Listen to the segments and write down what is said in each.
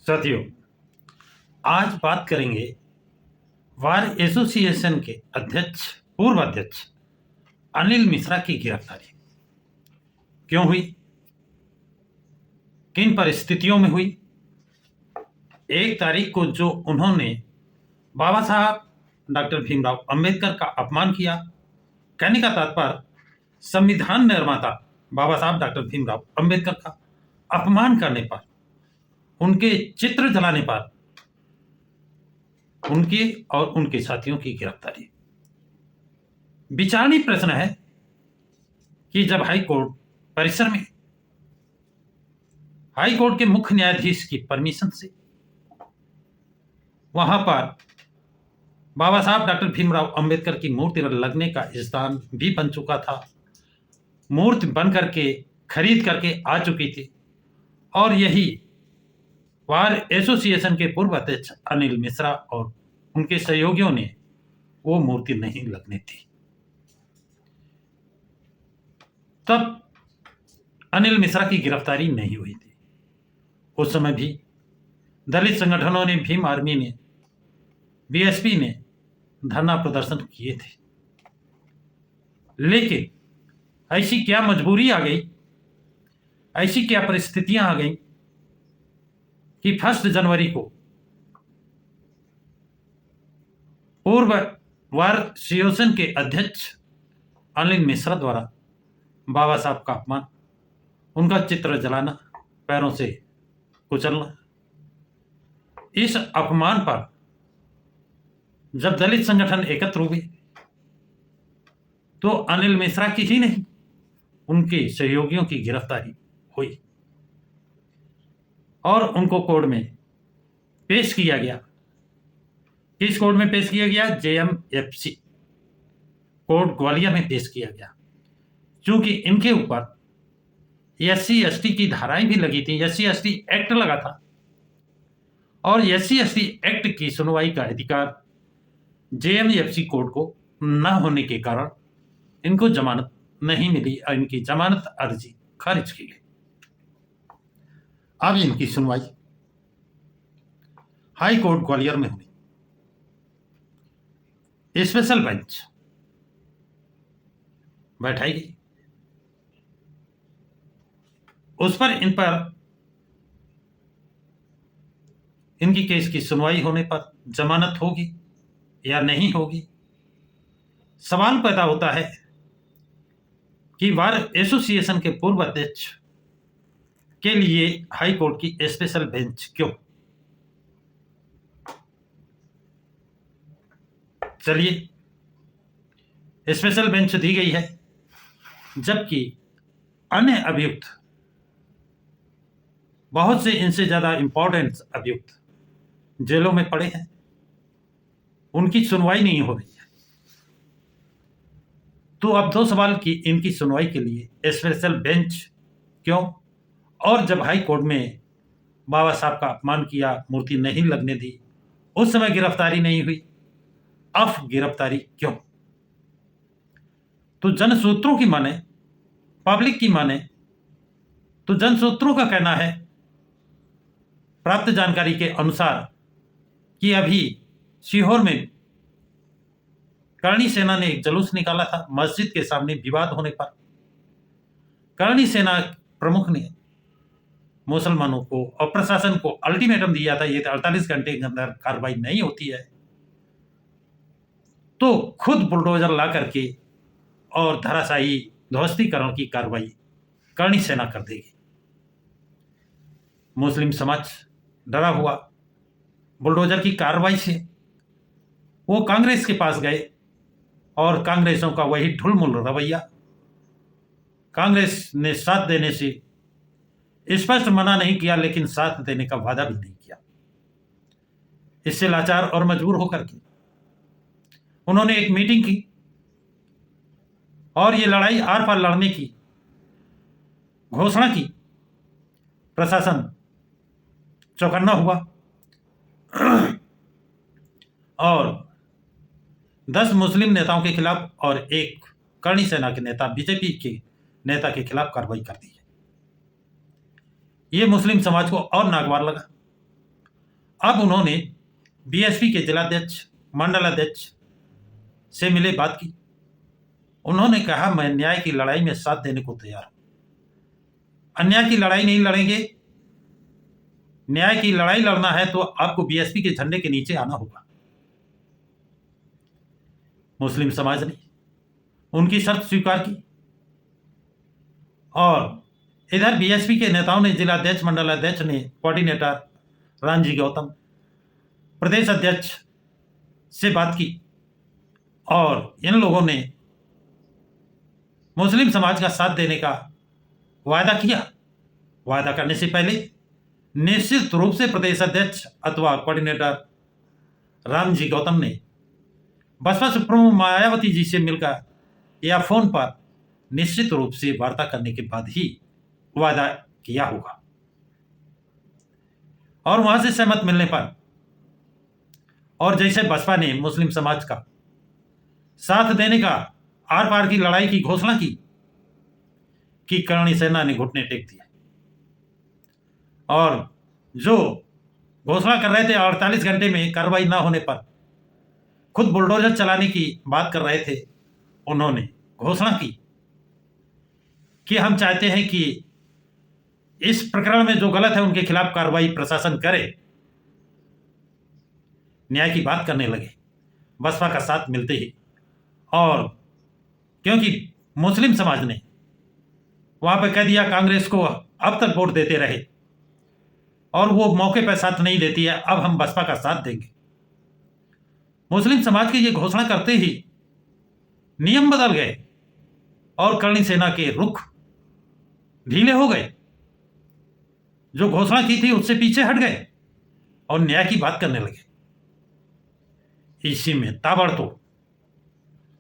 साथियों, आज बात करेंगे बार एसोसिएशन के पूर्व अध्यक्ष अनिल मिश्रा की गिरफ्तारी क्यों हुई, किन परिस्थितियों में हुई। 1 तारीख को जो उन्होंने बाबा साहब डॉक्टर भीमराव अंबेडकर का अपमान किया, कहने का तात्पर्य संविधान निर्माता बाबा साहब डॉक्टर भीमराव अंबेडकर का अपमान करने पर, उनके चित्र जलाने पर उनके और उनके साथियों की गिरफ्तारी। विचारणीय प्रश्न है कि जब हाई कोर्ट परिसर में हाई कोर्ट के मुख्य न्यायाधीश की परमिशन से वहां पर बाबा साहब डॉक्टर भीमराव अंबेडकर की मूर्ति लगने का स्थान भी बन चुका था, मूर्ति बन करके खरीद करके आ चुकी थी, और यही बार एसोसिएशन के पूर्व अध्यक्ष अनिल मिश्रा और उनके सहयोगियों ने वो मूर्ति नहीं लगने थी। तब अनिल मिश्रा की गिरफ्तारी नहीं हुई थी। उस समय भी दलित संगठनों ने, भीम आर्मी ने, बीएसपी ने धरना प्रदर्शन किए थे। लेकिन ऐसी क्या मजबूरी आ गई, ऐसी क्या परिस्थितियां आ गई कि 1 जनवरी को पूर्व वार एसोसिएशन के अध्यक्ष अनिल मिश्रा द्वारा बाबा साहब का अपमान, उनका चित्र जलाना, पैरों से कुचलना। इस अपमान पर जब दलित संगठन एकत्र हुए तो अनिल मिश्रा की ही नहीं, उनके सहयोगियों की गिरफ्तारी हुई और उनको कोर्ट में पेश किया गया। किस कोर्ट में पेश किया गया? जेएमएफसी कोर्ट ग्वालियर में पेश किया गया, क्योंकि इनके ऊपर SC/ST की धाराएं भी लगी थी। SC/ST एक्ट लगा था और SC/ST एक्ट की सुनवाई का अधिकार जेएमएफसी कोर्ट को न होने के कारण इनको जमानत नहीं मिली और इनकी जमानत अर्जी खारिज की गई। अब इनकी सुनवाई हाई कोर्ट ग्वालियर में हुई। स्पेशल बेंच बैठाई गई, उस पर इनकी केस की सुनवाई होने पर जमानत होगी या नहीं होगी। सवाल पैदा होता है कि बार एसोसिएशन के पूर्व अध्यक्ष के लिए हाई कोर्ट की स्पेशल बेंच क्यों? चलिए, स्पेशल बेंच दी गई है, जबकि अन्य अभियुक्त, बहुत से इनसे ज्यादा इंपॉर्टेंट अभियुक्त जेलों में पड़े हैं, उनकी सुनवाई नहीं हो रही है। तो अब 2 सवाल की इनकी सुनवाई के लिए स्पेशल बेंच क्यों? और जब हाई कोर्ट में बाबा साहब का अपमान किया, मूर्ति नहीं लगने दी, उस समय गिरफ्तारी नहीं हुई, अब गिरफ्तारी क्यों? तो जनसूत्रों की माने, पब्लिक की माने, तो जनसूत्रों का कहना है, प्राप्त जानकारी के अनुसार, कि अभी सीहोर में करणी सेना ने एक जुलूस निकाला था मस्जिद के सामने विवाद होने पर। करणी सेना प्रमुख ने मुसलमानों को और प्रशासन को अल्टीमेटम दिया था, ये 48 घंटे के अंदर कार्रवाई नहीं होती है तो खुद बुलडोजर ला करके और धराशायी ध्वस्तीकरण की कार्रवाई करणी सेना कर देगी। मुस्लिम समाज डरा हुआ बुलडोजर की कार्रवाई से, वो कांग्रेस के पास गए और कांग्रेसों का वही ढुलमुल रवैया, कांग्रेस ने साथ देने से स्पष्ट मना नहीं किया, लेकिन साथ देने का वादा भी नहीं किया। इससे लाचार और मजबूर होकर के उन्होंने एक मीटिंग की और ये लड़ाई आर पार लड़ने की घोषणा की। प्रशासन चौकन्ना हुआ और 10 मुस्लिम नेताओं के खिलाफ और एक करणी सेना के नेता, बीजेपी के नेता के खिलाफ कार्रवाई कर दी है। ये मुस्लिम समाज को और नागवार लगा अब उन्होंने बीएसपी के जिलाध्यक्ष, मंडलाध्यक्ष से मिले, बात की। उन्होंने कहा, मैं न्याय की लड़ाई में साथ देने को तैयार हूं। अन्याय की लड़ाई नहीं लड़ेंगे। न्याय की लड़ाई लड़ना है तो आपको बीएसपी के झंडे के नीचे आना होगा। मुस्लिम समाज ने उनकी शर्त स्वीकार की और इधर बीएसपी के नेताओं ने, जिलाध्यक्ष, मंडलाध्यक्ष ने, कोऑर्डिनेटर रामजी गौतम, प्रदेश अध्यक्ष से बात की और इन लोगों ने मुस्लिम समाज का साथ देने का वायदा किया। वायदा करने से पहले निश्चित रूप से प्रदेश अध्यक्ष अथवा कोऑर्डिनेटर रामजी गौतम ने बसपा सुप्रीमो मायावती जी से मिलकर या फोन पर निश्चित रूप से वार्ता करने के बाद ही वायदा किया होगा और वहां से सहमत मिलने पर, और जैसे बसपा ने मुस्लिम समाज का साथ देने का आर पार की लड़ाई की घोषणा की कि करणी सेना ने घुटने टेक दिए और जो घोषणा कर रहे थे 48 घंटे में कार्रवाई ना होने पर खुद बुलडोजर चलाने की बात कर रहे थे, उन्होंने घोषणा की कि हम चाहते हैं कि इस प्रकरण में जो गलत है उनके खिलाफ कार्रवाई प्रशासन करे। न्याय की बात करने लगे बसपा का साथ मिलते ही, और क्योंकि मुस्लिम समाज ने वहां पर कह दिया कांग्रेस को अब तक वोट देते रहे और वो मौके पर साथ नहीं देती है, अब हम बसपा का साथ देंगे। मुस्लिम समाज की ये घोषणा करते ही नियम बदल गए और करणी सेना के रुख ढीले हो गए। जो घोषणा की थी उससे पीछे हट गए और न्याय की बात करने लगे। इसी में ताबड़तोड़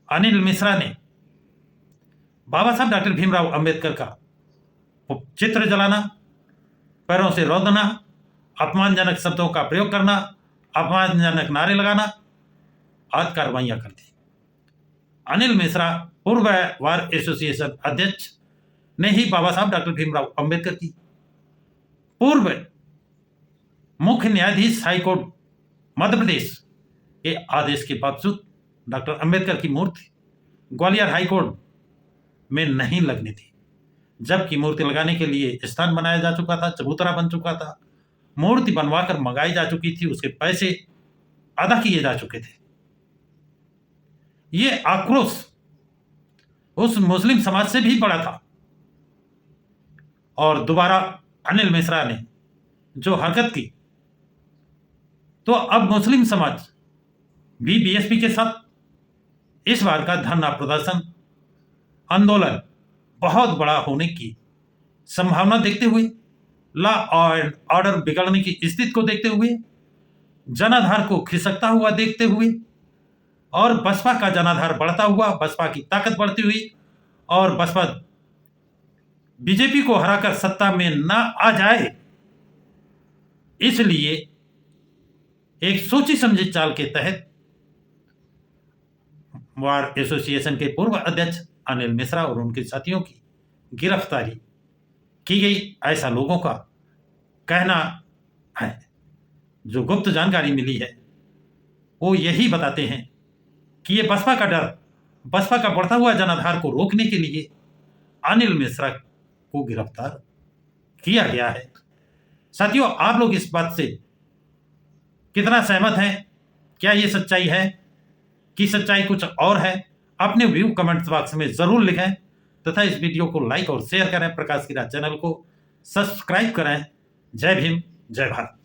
अनिल मिश्रा ने बाबा साहब डॉक्टर भीमराव अंबेडकर का चित्र जलाना, पैरों से रौंदना, अपमानजनक शब्दों का प्रयोग करना, अपमानजनक नारे लगाना आदि कार्रवाइयां कर दी। अनिल मिश्रा पूर्व बार एसोसिएशन अध्यक्ष ने ही बाबा साहब डॉक्टर भीमराव अंबेडकर की पूर्व मुख्य न्यायाधीश हाईकोर्ट मध्य प्रदेश के आदेश के बावजूद डॉक्टर अंबेडकर की मूर्ति ग्वालियर हाईकोर्ट में नहीं लगनी थी, जबकि मूर्ति लगाने के लिए स्थान बनाया जा चुका था, चबूतरा बन चुका था, मूर्ति बनवाकर मंगाई जा चुकी थी, उसके पैसे अदा किए जा चुके थे। ये आक्रोश उस मुस्लिम समाज से भी बड़ा था और दोबारा अनिल मिश्रा ने जो हरकत की, तो अब मुस्लिम समाज भी बीएसपी के साथ इस बार का धरना प्रदर्शन आंदोलन बहुत बड़ा होने की संभावना देखते हुए, लॉ एंड ऑर्डर बिगड़ने की स्थिति को देखते हुए, जनाधार को खिसकता हुआ देखते हुए और बसपा का जनाधार बढ़ता हुआ, बसपा की ताकत बढ़ती हुई और बसपा बीजेपी को हराकर सत्ता में ना आ जाए, इसलिए एक सोची समझी चाल के तहत बार एसोसिएशन के पूर्व अध्यक्ष अनिल मिश्रा और उनके साथियों की गिरफ्तारी की गई, ऐसा लोगों का कहना है। जो गुप्त जानकारी मिली है वो यही बताते हैं कि ये बसपा का डर, बसपा का बढ़ता हुआ जनाधार को रोकने के लिए अनिल मिश्रा को गिरफ्तार किया गया है। साथियों, आप लोग इस बात से कितना सहमत हैं? क्या ये सच्चाई है कि सच्चाई कुछ और है? अपने व्यू कमेंट्स बॉक्स में जरूर लिखें तथा इस वीडियो को लाइक और शेयर करें। प्रकाश की राह चैनल को सब्सक्राइब करें। जय भीम, जय भारत।